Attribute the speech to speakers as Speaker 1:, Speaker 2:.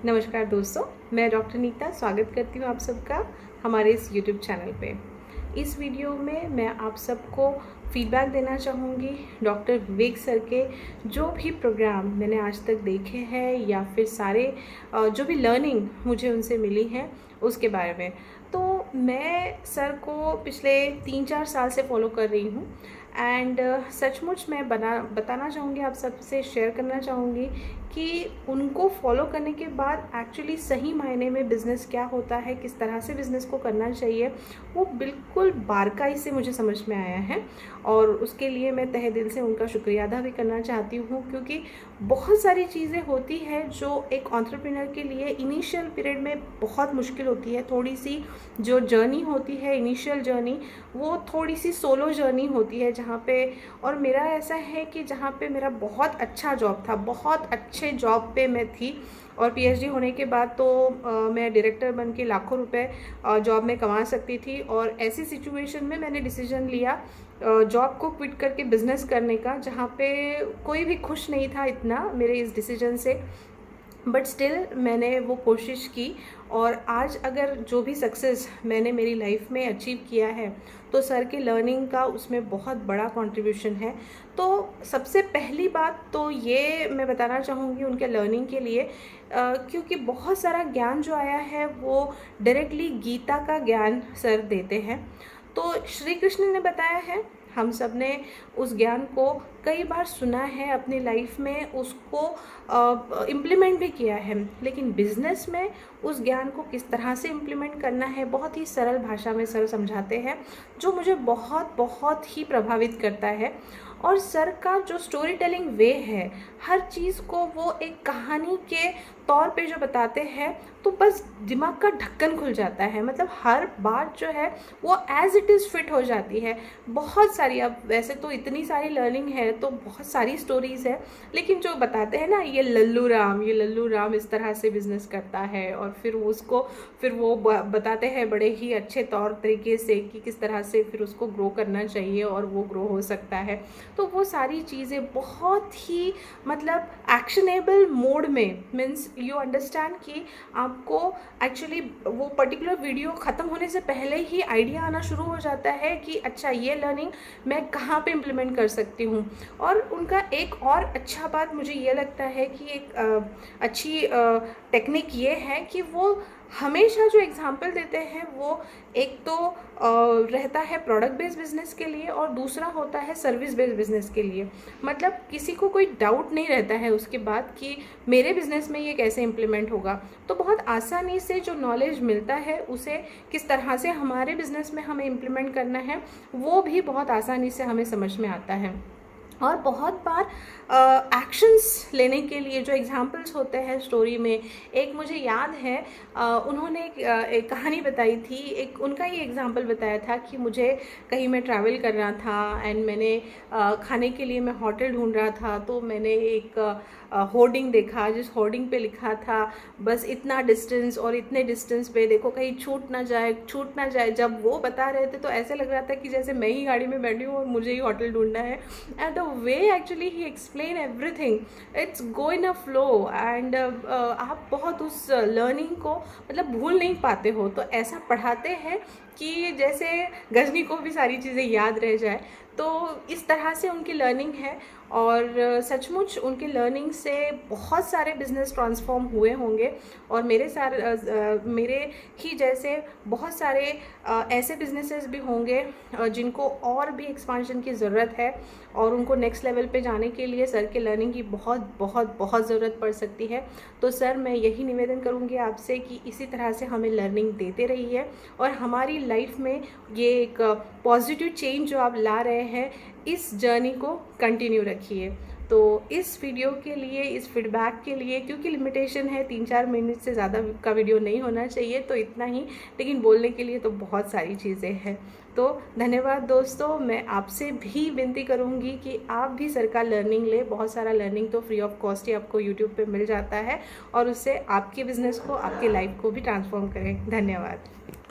Speaker 1: नमस्कार दोस्तों, मैं डॉक्टर नीता स्वागत करती हूँ आप सबका हमारे इस यूट्यूब चैनल पे। इस वीडियो में मैं आप सबको फीडबैक देना चाहूँगी डॉक्टर विवेक सर के जो भी प्रोग्राम मैंने आज तक देखे हैं या फिर सारे जो भी लर्निंग मुझे उनसे मिली है उसके बारे में। तो मैं सर को पिछले 3-4 साल से फॉलो कर रही हूँ एंड सचमुच मैं बताना चाहूँगी, आप सबसे शेयर करना चाहूँगी कि उनको फॉलो करने के बाद एक्चुअली सही मायने में बिज़नेस क्या होता है, किस तरह से बिज़नेस को करना चाहिए, वो बिल्कुल बारीकाई से मुझे समझ में आया है। और उसके लिए मैं तहे दिल से उनका शुक्रिया अदा भी करना चाहती हूँ, क्योंकि बहुत सारी चीज़ें होती हैं जो एक एंटरप्रेन्योर के लिए इनिशियल पीरियड में बहुत मुश्किल होती है। थोड़ी सी जो जर्नी होती है, इनिशियल जर्नी, वो थोड़ी सी सोलो जर्नी होती है जहाँ पे, और मेरा ऐसा है कि जहाँ पे मेरा बहुत अच्छा जॉब था, बहुत अच्छे जॉब पे मैं थी, और पीएचडी होने के बाद तो मैं डायरेक्टर बन के लाखों रुपए जॉब में कमा सकती थी। और ऐसी सिचुएशन में मैंने डिसीजन लिया जॉब को क्विट करके बिज़नेस करने का, जहाँ पे कोई भी खुश नहीं था इतना मेरे इस डिसीजन से, बट स्टिल मैंने वो कोशिश की। और आज अगर जो भी सक्सेस मैंने मेरी लाइफ में अचीव किया है तो सर के लर्निंग का उसमें बहुत बड़ा कंट्रीब्यूशन है। तो सबसे पहली बात तो ये मैं बताना चाहूँगी उनके लर्निंग के लिए, क्योंकि बहुत सारा ज्ञान जो आया है वो डायरेक्टली गीता का ज्ञान सर देते हैं। तो श्री कृष्ण ने बताया है, हम सब ने उस ज्ञान को कई बार सुना है, अपनी लाइफ में उसको इम्प्लीमेंट भी किया है, लेकिन बिज़नेस में उस ज्ञान को किस तरह से इम्प्लीमेंट करना है बहुत ही सरल भाषा में सर समझाते हैं, जो मुझे बहुत बहुत ही प्रभावित करता है। और सर का जो स्टोरी टेलिंग वे है, हर चीज़ को वो एक कहानी के तौर पे जो बताते हैं, तो बस दिमाग का ढक्कन खुल जाता है। मतलब हर बात जो है वो एज इट इज़ फिट हो जाती है। बहुत सारी, अब वैसे तो इतनी सारी लर्निंग है तो बहुत सारी स्टोरीज़ है, लेकिन जो बताते हैं ना, ये लल्लू राम इस तरह से बिज़नेस करता है, और फिर वो बताते हैं बड़े ही अच्छे तौर तरीके से कि किस तरह से फिर उसको ग्रो करना चाहिए और वो ग्रो हो सकता है। तो वो सारी चीज़ें बहुत ही मतलब एक्शनेबल मोड में, मीन्स यू अंडरस्टैंड कि आपको एक्चुअली वो पर्टिकुलर वीडियो ख़त्म होने से पहले ही आइडिया आना शुरू हो जाता है कि अच्छा ये लर्निंग मैं कहाँ पे इम्प्लीमेंट कर सकती हूँ। और उनका एक और अच्छा बात मुझे ये लगता है कि एक अच्छी टेक्निक ये है कि वो हमेशा जो एग्जाम्पल देते हैं वो एक तो रहता है प्रोडक्ट बेस्ड बिजनेस के लिए, और दूसरा होता है सर्विस बेस्ड बिजनेस के लिए। मतलब किसी को कोई डाउट नहीं रहता है उसके बाद कि मेरे बिजनेस में ये कैसे इम्प्लीमेंट होगा। तो बहुत आसानी से जो नॉलेज मिलता है उसे किस तरह से हमारे बिजनेस में हमें इम्प्लीमेंट करना है वो भी बहुत आसानी से हमें समझ में आता है। और बहुत बार एक्शंस लेने के लिए जो एग्जांपल्स होते हैं स्टोरी में, एक मुझे याद है उन्होंने एक कहानी बताई थी। एक उनका ही एग्जांपल बताया था कि मुझे कहीं मैं ट्रैवल कर रहा था एंड मैंने खाने के लिए मैं होटल ढूंढ रहा था, तो मैंने एक होर्डिंग देखा जिस होर्डिंग पे लिखा था बस इतना डिस्टेंस, और इतने डिस्टेंस पे देखो कहीं छूट ना जाए। जब वो बता रहे थे तो ऐसे लग रहा था कि जैसे मैं ही गाड़ी में बैठी हूँ और मुझे ही होटल ढूंढना है। And the way actually he explain everything, it's go in a flow, and आप बहुत उस लर्निंग को मतलब भूल नहीं पाते हो। तो ऐसा पढ़ाते हैं कि जैसे गजनी को भी सारी चीज़ें याद रह जाए। तो इस तरह से उनकी लर्निंग है, और सचमुच उनके लर्निंग से बहुत सारे बिजनेस ट्रांसफॉर्म हुए होंगे, और मेरे ही जैसे बहुत सारे ऐसे बिजनेसेस भी होंगे जिनको और भी एक्सपांशन की ज़रूरत है, और उनको नेक्स्ट लेवल पे जाने के लिए सर के लर्निंग की बहुत बहुत बहुत ज़रूरत पड़ सकती है। तो सर, मैं यही निवेदन करूँगी आपसे कि इसी तरह से हमें लर्निंग देते रहिए, और हमारी लाइफ में ये एक पॉजिटिव चेंज जो आप ला रहे हैं, इस जर्नी को कंटिन्यू रखिए। तो इस वीडियो के लिए, इस फीडबैक के लिए, क्योंकि लिमिटेशन है 3-4 मिनट से ज़्यादा का वीडियो नहीं होना चाहिए, तो इतना ही, लेकिन बोलने के लिए तो बहुत सारी चीज़ें हैं। तो धन्यवाद दोस्तों। मैं आपसे भी विनती करूंगी कि आप भी सर का लर्निंग ले। बहुत सारा लर्निंग तो फ्री ऑफ कॉस्ट ही आपको यूट्यूब पे मिल जाता है, और उससे आपके बिज़नेस को, आपके लाइफ को भी ट्रांसफॉर्म करें। धन्यवाद।